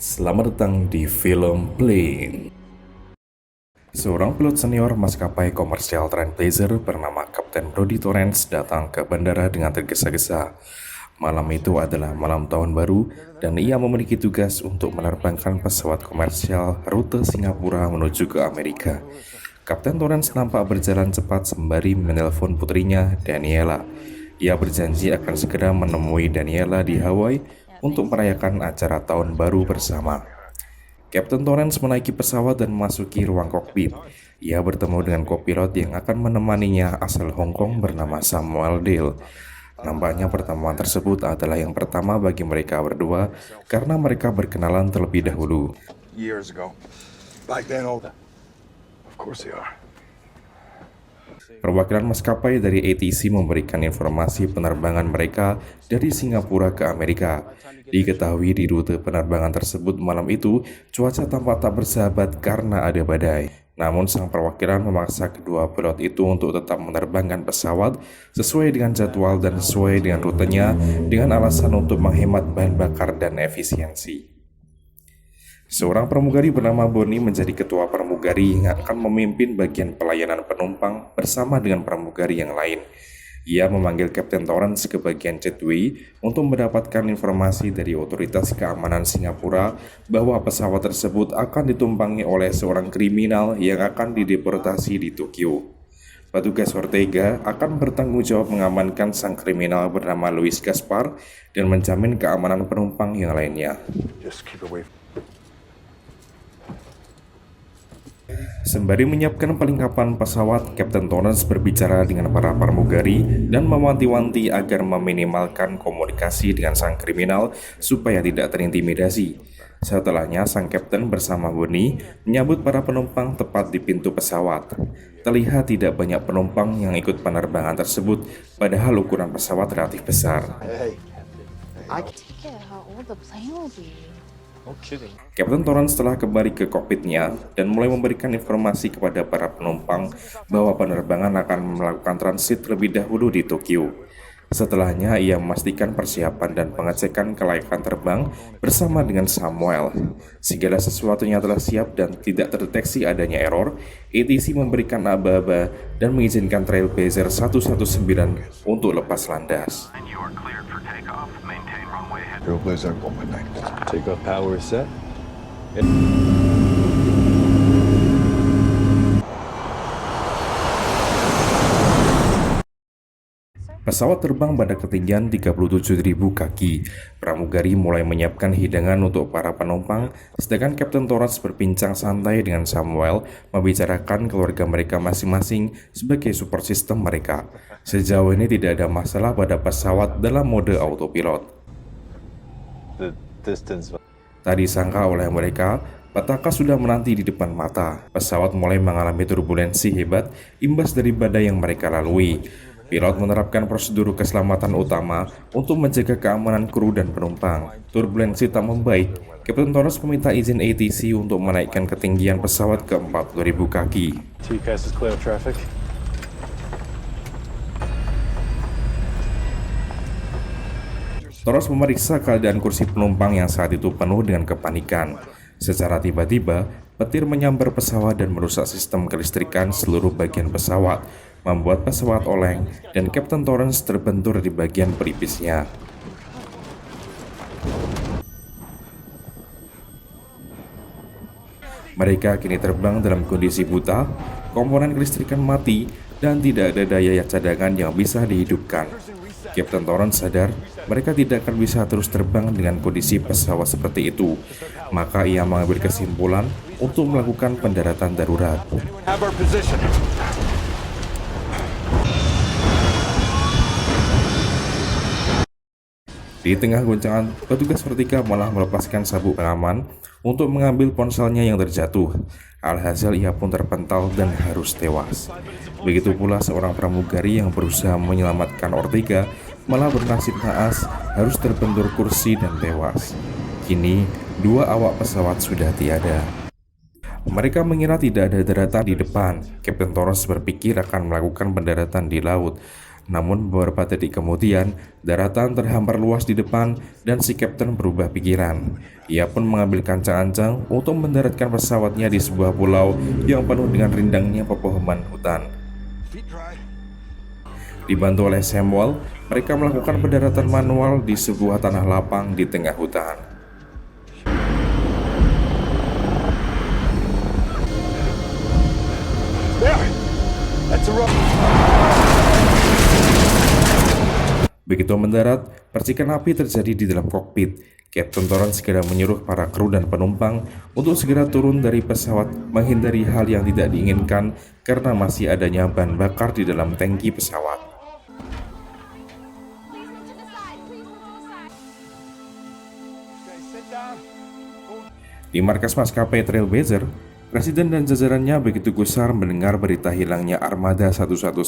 Selamat datang di film Plane. Seorang pilot senior maskapai komersial Trailblazer bernama Kapten Brody Torrance datang ke bandara dengan tergesa-gesa. Malam itu adalah malam tahun baru dan ia memiliki tugas untuk menerbangkan pesawat komersial rute Singapura menuju ke Amerika. Kapten Torrance nampak berjalan cepat sembari menelpon putrinya, Daniela. Ia berjanji akan segera menemui Daniela di Hawaii untuk merayakan acara tahun baru bersama. Kapten Torrance menaiki pesawat dan memasuki ruang kokpit. Ia bertemu dengan kopilot yang akan menemaninya asal Hong Kong bernama Samuel Dale. Nampaknya pertemuan tersebut adalah yang pertama bagi mereka berdua karena mereka berkenalan terlebih dahulu. Years ago. Back then, of course they are. Perwakilan maskapai dari ATC memberikan informasi penerbangan mereka dari Singapura ke Amerika. Diketahui di rute penerbangan tersebut malam itu, cuaca tampak tak bersahabat karena ada badai. Namun sang perwakilan memaksa kedua pilot itu untuk tetap menerbangkan pesawat sesuai dengan jadwal dan sesuai dengan rutenya dengan alasan untuk menghemat bahan bakar dan efisiensi. Seorang pramugari bernama Bonnie menjadi ketua pramugari yang akan memimpin bagian pelayanan penumpang bersama dengan pramugari yang lain. Ia memanggil Kapten Torrance ke bagian jetway untuk mendapatkan informasi dari otoritas keamanan Singapura bahwa pesawat tersebut akan ditumpangi oleh seorang kriminal yang akan dideportasi di Tokyo. Petugas Ortega akan bertanggung jawab mengamankan sang kriminal bernama Luis Gaspar dan menjamin keamanan penumpang yang lainnya. Just keep away. Sembari menyiapkan pelengkapan pesawat, Kapten Torrance berbicara dengan para pramugari dan mewanti-wanti agar meminimalkan komunikasi dengan sang kriminal supaya tidak terintimidasi. Setelahnya, sang kapten bersama Bonnie menyambut para penumpang tepat di pintu pesawat. Terlihat tidak banyak penumpang yang ikut penerbangan tersebut, padahal ukuran pesawat relatif besar. Hey, I forget how old the plane will be. no kidding. Kapten Torrance telah kembali ke kokpitnya dan mulai memberikan informasi kepada para penumpang bahwa penerbangan akan melakukan transit terlebih dahulu di Tokyo. Setelahnya, ia memastikan persiapan dan pengecekan kelayakan terbang bersama dengan Samuel. Segala sesuatunya telah siap dan tidak terdeteksi adanya error. ATC memberikan aba-aba dan mengizinkan Trailblazer 119 untuk lepas landas. You are cleared for takeoff. Maintain runway head. Trailblazer 119. Takeoff power set. Pesawat terbang pada ketinggian 37.000 kaki. Pramugari mulai menyiapkan hidangan untuk para penumpang, sedangkan Kapten Torrance berbincang santai dengan Samuel, membicarakan keluarga mereka masing-masing sebagai support system mereka. Sejauh ini tidak ada masalah pada pesawat dalam mode autopilot. The distance. Tak disangka oleh mereka, petaka sudah menanti di depan mata. Pesawat mulai mengalami turbulensi hebat imbas dari badai yang mereka lalui. Pilot menerapkan prosedur keselamatan utama untuk menjaga keamanan kru dan penumpang. Turbulensi tak membaik. Kapten Torrance meminta izin ATC untuk menaikkan ketinggian pesawat ke 40.000 kaki. TCAS is clear of traffic. Torrance memeriksa keadaan kursi penumpang yang saat itu penuh dengan kepanikan. Secara tiba-tiba, petir menyambar pesawat dan merusak sistem kelistrikan seluruh bagian pesawat, membuat pesawat oleng dan Kapten Torrance terbentur di bagian pelipisnya. Mereka kini terbang dalam kondisi buta, komponen kelistrikan mati, dan tidak ada daya cadangan yang bisa dihidupkan. Kapten Torrance sadar mereka tidak akan bisa terus terbang dengan kondisi pesawat seperti itu. Maka ia mengambil kesimpulan untuk melakukan pendaratan darurat. Have our position. Di tengah goncangan, petugas vertika malah melepaskan sabuk pengaman untuk mengambil ponselnya yang terjatuh. Alhasil ia pun terpental dan harus tewas. Begitu pula seorang pramugari yang berusaha menyelamatkan Ortega malah bernasib naas harus terbentur kursi dan tewas. Kini, dua awak pesawat sudah tiada. Mereka mengira tidak ada daratan di depan. Kapten Torrance berpikir akan melakukan pendaratan di laut. Namun beberapa detik kemudian, daratan terhampar luas di depan dan si kapten berubah pikiran. Ia pun mengambil kancang-ancang untuk mendaratkan pesawatnya di sebuah pulau yang penuh dengan rindangnya pepohonan hutan. Feet dry. Dibantu oleh Samuel, mereka melakukan pendaratan manual di sebuah tanah lapang di tengah hutan. There! That's a rope. Begitu mendarat, percikan api terjadi di dalam kokpit. Kapten Torrance segera menyuruh para kru dan penumpang untuk segera turun dari pesawat menghindari hal yang tidak diinginkan karena masih adanya bahan bakar di dalam tangki pesawat. Okay, sit down. Di markas maskapai Trailblazer, Presiden dan jajarannya begitu gusar mendengar berita hilangnya Armada 119.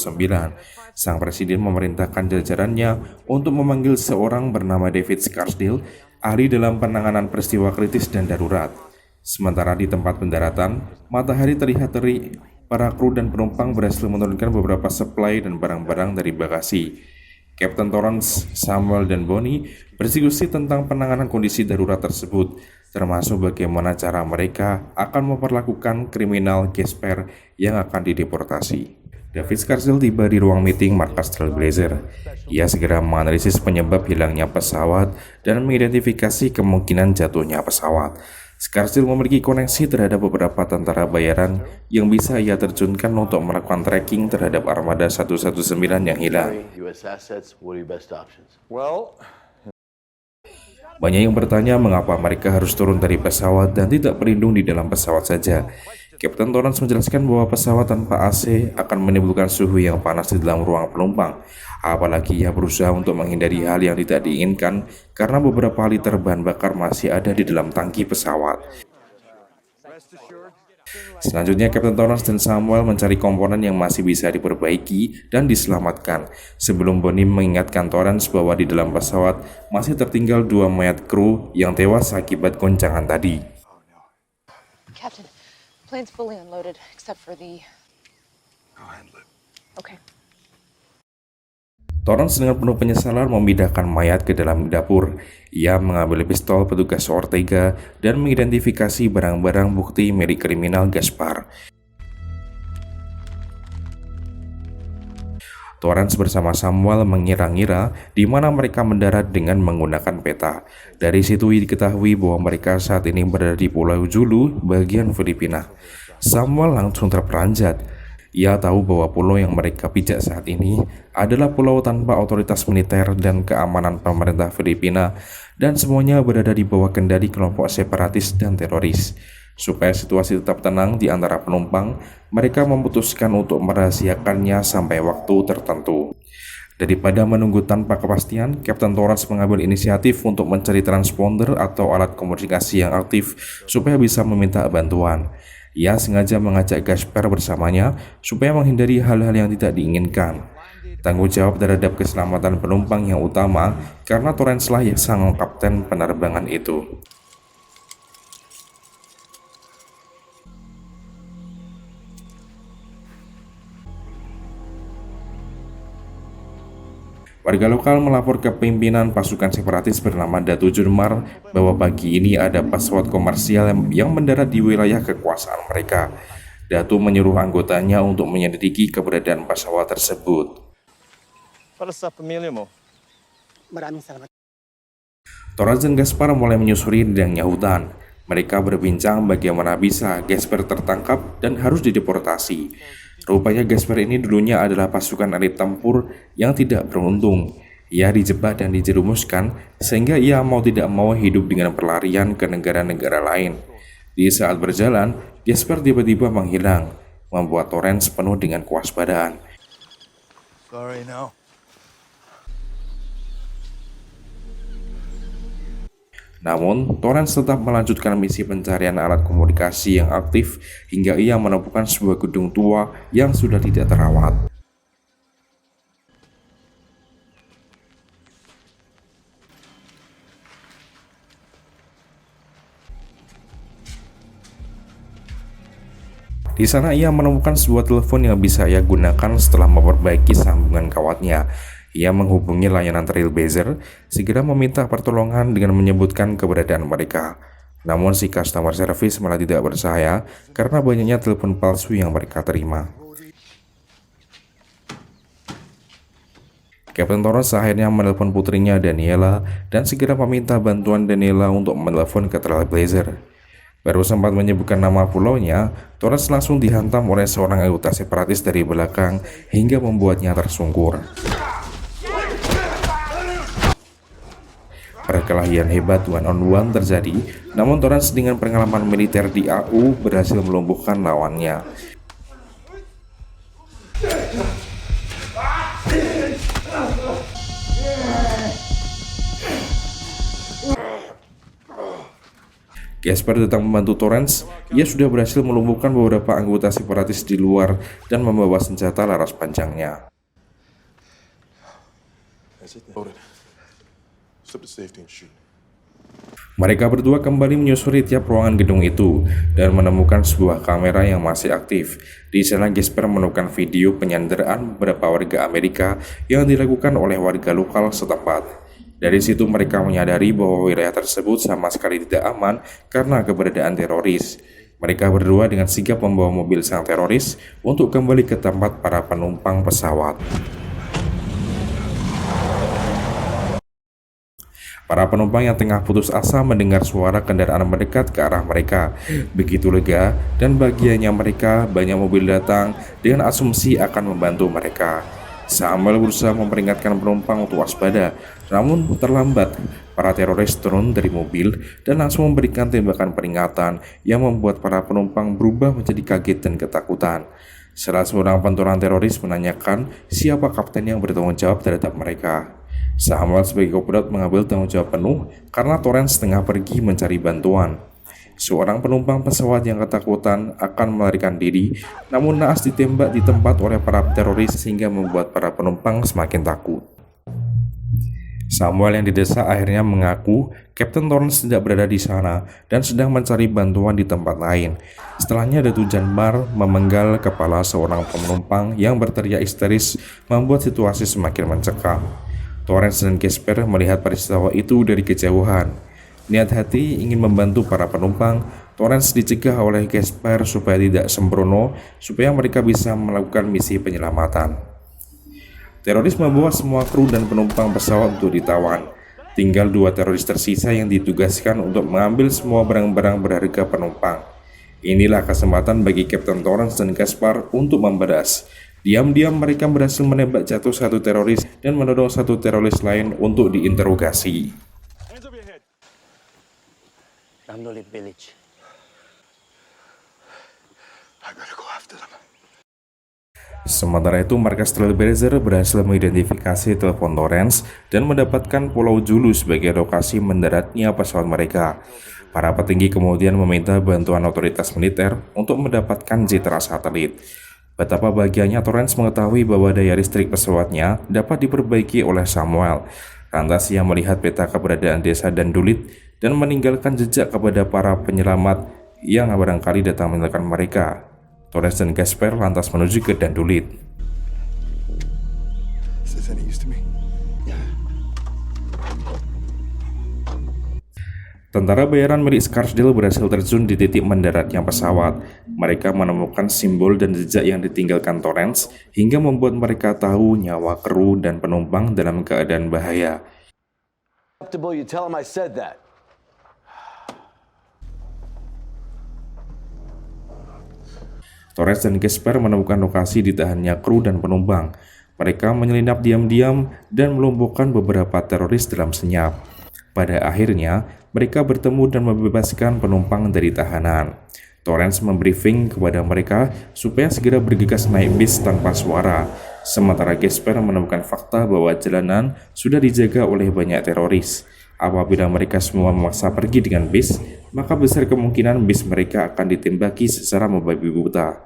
Sang Presiden memerintahkan jajarannya untuk memanggil seorang bernama David Scarsdale, ahli dalam penanganan peristiwa kritis dan darurat. Sementara di tempat pendaratan, matahari terlihat terik. Para kru dan penumpang berhasil menurunkan beberapa supply dan barang-barang dari bagasi. Kapten Torrance, Samuel, dan Bonnie berdiskusi tentang penanganan kondisi darurat tersebut, termasuk bagaimana cara mereka akan memperlakukan kriminal Gasper yang akan dideportasi. David Scarsdale tiba di ruang meeting markas Trailblazer. Ia segera menganalisis penyebab hilangnya pesawat dan mengidentifikasi kemungkinan jatuhnya pesawat. Scarsdale memiliki koneksi terhadap beberapa tentara bayaran yang bisa ia terjunkan untuk melakukan tracking terhadap Armada 119 yang hilang. U.S. assets, what are your best options? Well, Banyak yang bertanya mengapa mereka harus turun dari pesawat dan tidak berlindung di dalam pesawat saja. Kapten Torrance menjelaskan bahwa pesawat tanpa AC akan menimbulkan suhu yang panas di dalam ruang penumpang. Apalagi ia berusaha untuk menghindari hal yang tidak diinginkan karena beberapa liter bahan bakar masih ada di dalam tangki pesawat. Selanjutnya, Kapten Torrance dan Samuel mencari komponen yang masih bisa diperbaiki dan diselamatkan. Sebelum Bonnie mengingatkan Torrance bahwa di dalam pesawat masih tertinggal 2 mayat kru yang tewas akibat goncangan tadi. Captain, plane's fully unloaded except for the... I'll handle it. Okay. Torrance dengan penuh penyesalan memindahkan mayat ke dalam dapur. Ia mengambil pistol petugas Ortega dan mengidentifikasi barang-barang bukti milik kriminal Gaspar. Torrance bersama Samuel mengira-ngira di mana mereka mendarat dengan menggunakan peta. Dari situ diketahui bahwa mereka saat ini berada di Pulau Julu, bagian Filipina. Samuel langsung terperanjat. Ia tahu bahwa pulau yang mereka pijak saat ini adalah pulau tanpa otoritas militer dan keamanan pemerintah Filipina, dan semuanya berada di bawah kendali kelompok separatis dan teroris. Supaya situasi tetap tenang di antara penumpang, mereka memutuskan untuk merahasiakannya sampai waktu tertentu. Daripada menunggu tanpa kepastian, Kapten Torrance mengambil inisiatif untuk mencari transponder atau alat komunikasi yang aktif supaya bisa meminta bantuan. Ia sengaja mengajak Gaspar bersamanya supaya menghindari hal-hal yang tidak diinginkan. Tanggung jawab terhadap keselamatan penumpang yang utama karena Torrance lah yang sang kapten penerbangan itu. Warga lokal melapor ke pimpinan pasukan separatis bernama Datu Junmar bahwa pagi ini ada pesawat komersial yang mendarat di wilayah kekuasaan mereka. Datu menyuruh anggotanya untuk menyelidiki keberadaan pesawat tersebut. Para sa pamilya mo. Torrance dan Gaspar mulai menyusuri rindangnya hutan. Mereka berbincang bagaimana bisa Gaspar tertangkap dan harus dideportasi. Rupanya Gaspar ini dulunya adalah pasukan elit tempur yang tidak beruntung. Ia dijebak dan dijerumuskan sehingga ia mau tidak mau hidup dengan pelarian ke negara-negara lain. Di saat berjalan, Gaspar tiba-tiba menghilang, membuat Torrance penuh dengan kewaspadaan. Sorry, no. Namun, Torrance tetap melanjutkan misi pencarian alat komunikasi yang aktif hingga ia menemukan sebuah gedung tua yang sudah tidak terawat. Di sana ia menemukan sebuah telepon yang bisa ia gunakan setelah memperbaiki sambungan kawatnya. Ia menghubungi layanan Trailblazer, segera meminta pertolongan dengan menyebutkan keberadaan mereka. Namun si customer service malah tidak bersahaya karena banyaknya telepon palsu yang mereka terima. Kapten Torrance akhirnya menelpon putrinya Daniela dan segera meminta bantuan Daniela untuk menelpon ke Trailblazer. Baru sempat menyebutkan nama pulaunya, Torrance langsung dihantam oleh seorang anggota separatis dari belakang hingga membuatnya tersungkur. Perkelahian hebat one-on-one terjadi, namun Torrance dengan pengalaman militer di AU berhasil melumpuhkan lawannya. Gasper datang membantu Torrance. Ia sudah berhasil melumpuhkan beberapa anggota separatis di luar dan membawa senjata laras panjangnya. Mereka berdua kembali menyusuri tiap ruangan gedung itu dan menemukan sebuah kamera yang masih aktif. Di sana Gasper menemukan video penyanderaan beberapa warga Amerika yang dilakukan oleh warga lokal setempat. Dari situ mereka menyadari bahwa wilayah tersebut sama sekali tidak aman karena keberadaan teroris. Mereka berdua dengan sigap membawa mobil sang teroris untuk kembali ke tempat para penumpang pesawat. Para penumpang yang tengah putus asa mendengar suara kendaraan mendekat ke arah mereka. Begitu lega dan bahagianya mereka, banyak mobil datang dengan asumsi akan membantu mereka. Samuel berusaha memperingatkan penumpang untuk waspada, namun terlambat. Para teroris turun dari mobil dan langsung memberikan tembakan peringatan yang membuat para penumpang berubah menjadi kaget dan ketakutan. Salah seorang pentolan teroris menanyakan siapa kapten yang bertanggung jawab terhadap mereka. Samuel sebagai kopilot mengambil tanggung jawab penuh karena Torrance tengah pergi mencari bantuan. Seorang penumpang pesawat yang ketakutan akan melarikan diri, namun naas ditembak di tempat oleh para teroris sehingga membuat para penumpang semakin takut. Samuel yang didesak akhirnya mengaku Kapten Torrance tidak berada di sana dan sedang mencari bantuan di tempat lain. Setelahnya Datu Janmar memenggal kepala seorang penumpang yang berteriak histeris membuat situasi semakin mencekam. Torrance dan Gasper melihat peristiwa itu dari kejauhan. Niat hati ingin membantu para penumpang, Torrance dicegah oleh Gasper supaya tidak sembrono, supaya mereka bisa melakukan misi penyelamatan. Teroris membawa semua kru dan penumpang pesawat untuk ditawan. Tinggal 2 teroris tersisa yang ditugaskan untuk mengambil semua barang-barang berharga penumpang. Inilah kesempatan bagi Kapten Torrance dan Gaspar untuk membalas. Diam-diam mereka berhasil menembak jatuh 1 teroris dan mendorong 1 teroris lain untuk diinterogasi. Ramdoli Village. I better go after them. Sementara itu, markas Trailblazer berhasil mengidentifikasi telepon Torrance dan mendapatkan Pulau Julu sebagai lokasi mendaratnya pesawat mereka. Para petinggi kemudian meminta bantuan otoritas militer untuk mendapatkan citra satelit. Betapa bahagianya Torrance mengetahui bahwa daya listrik pesawatnya dapat diperbaiki oleh Samuel. Lantas ia melihat peta keberadaan desa Dandulit dan meninggalkan jejak kepada para penyelamat yang barangkali datang menyelamatkan mereka. Torrance dan Gasper lantas menuju ke Dandulit. Is this any use to me? Tentara bayaran milik Scarsdale berhasil terjun di titik mendaratnya pesawat. Mereka menemukan simbol dan jejak yang ditinggalkan Torrance hingga membuat mereka tahu nyawa kru dan penumpang dalam keadaan bahaya. You tell him I said that. Torrance dan Gasper menemukan lokasi ditahannya kru dan penumpang. Mereka menyelinap diam-diam dan melumpuhkan beberapa teroris dalam senyap. Pada akhirnya, mereka bertemu dan membebaskan penumpang dari tahanan. Torrance membriefing kepada mereka supaya segera bergegas naik bis tanpa suara. Sementara Gasper menemukan fakta bahwa jalanan sudah dijaga oleh banyak teroris. Apabila mereka semua memaksa pergi dengan bis, maka besar kemungkinan bis mereka akan ditembaki secara membabi buta.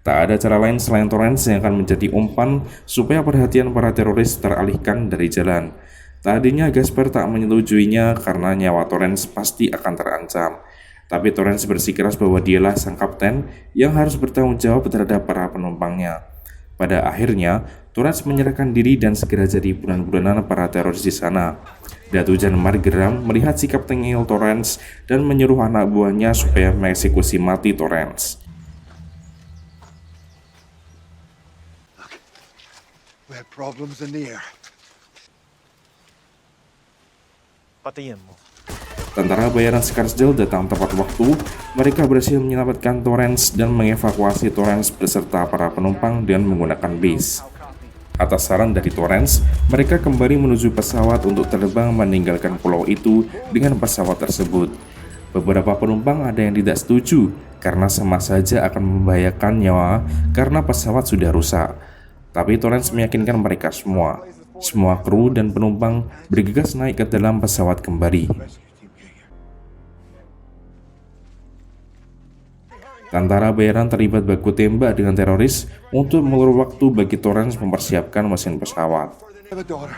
Tak ada cara lain selain Torrance yang akan menjadi umpan supaya perhatian para teroris teralihkan dari jalan. Tadinya Gasper tak menyetujuinya karena nyawa Torrance pasti akan terancam. Tapi Torrance bersikeras bahwa dialah sang kapten yang harus bertanggung jawab terhadap para penumpangnya. Pada akhirnya, Torrance menyerahkan diri dan segera jadi bulan-bulanan para teroris di sana. Datu Janmar geram melihat sikap tengil Torrance dan menyuruh anak buahnya supaya mengeksekusi mati Torrance. We had problems in the air. Patiin mo. Tentara bayaran Scarsdale datang tepat waktu. Mereka berhasil menyelamatkan Torrance dan mengevakuasi Torrance beserta para penumpang dengan menggunakan bis. Atas saran dari Torrance, mereka kembali menuju pesawat untuk terbang meninggalkan pulau itu dengan pesawat tersebut. Beberapa penumpang ada yang tidak setuju karena sama saja akan membahayakan nyawa karena pesawat sudah rusak. Tapi Torrance meyakinkan mereka semua kru dan penumpang bergegas naik ke dalam pesawat kembali. Tentara bayaran terlibat baku tembak dengan teroris untuk mengulur waktu bagi Torrance mempersiapkan mesin pesawat. I have a daughter,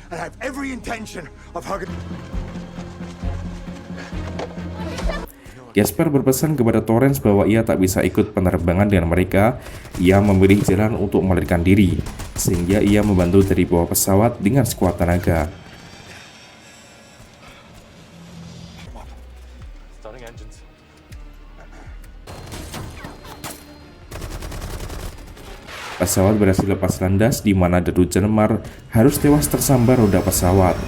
and I have every intention of hugging. Gasper berpesan kepada Torrance bahwa ia tak bisa ikut penerbangan dengan mereka. Ia memilih jalan untuk melarikan diri, sehingga ia membantu dari bawah pesawat dengan sekuat tenaga. Starting engines. Pesawat berhasil lepas landas di mana Datu Janmar harus tewas tersambar roda pesawat.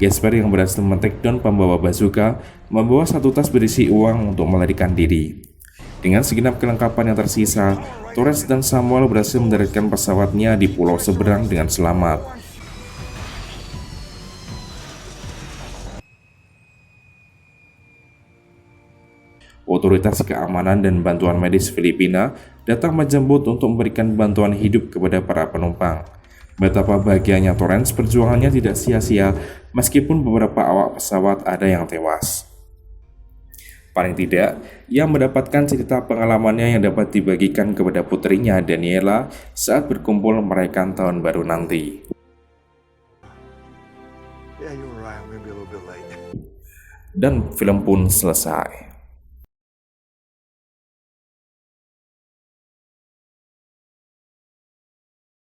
Gasper yang berhasil men-takedown pembawa bazooka membawa satu tas berisi uang untuk melarikan diri. Dengan segenap kelengkapan yang tersisa, Torrance dan Samuel berhasil mendaratkan pesawatnya di pulau seberang dengan selamat. Otoritas keamanan dan bantuan medis Filipina datang menjemput untuk memberikan bantuan hidup kepada para penumpang. Betapa bahagianya Torrance, perjuangannya tidak sia-sia meskipun beberapa awak pesawat ada yang tewas. Paling tidak, ia mendapatkan cerita pengalamannya yang dapat dibagikan kepada putrinya Daniela saat berkumpul merayakan tahun baru nanti. Yeah, you were right. I'm gonna be a little bit late. Dan film pun selesai.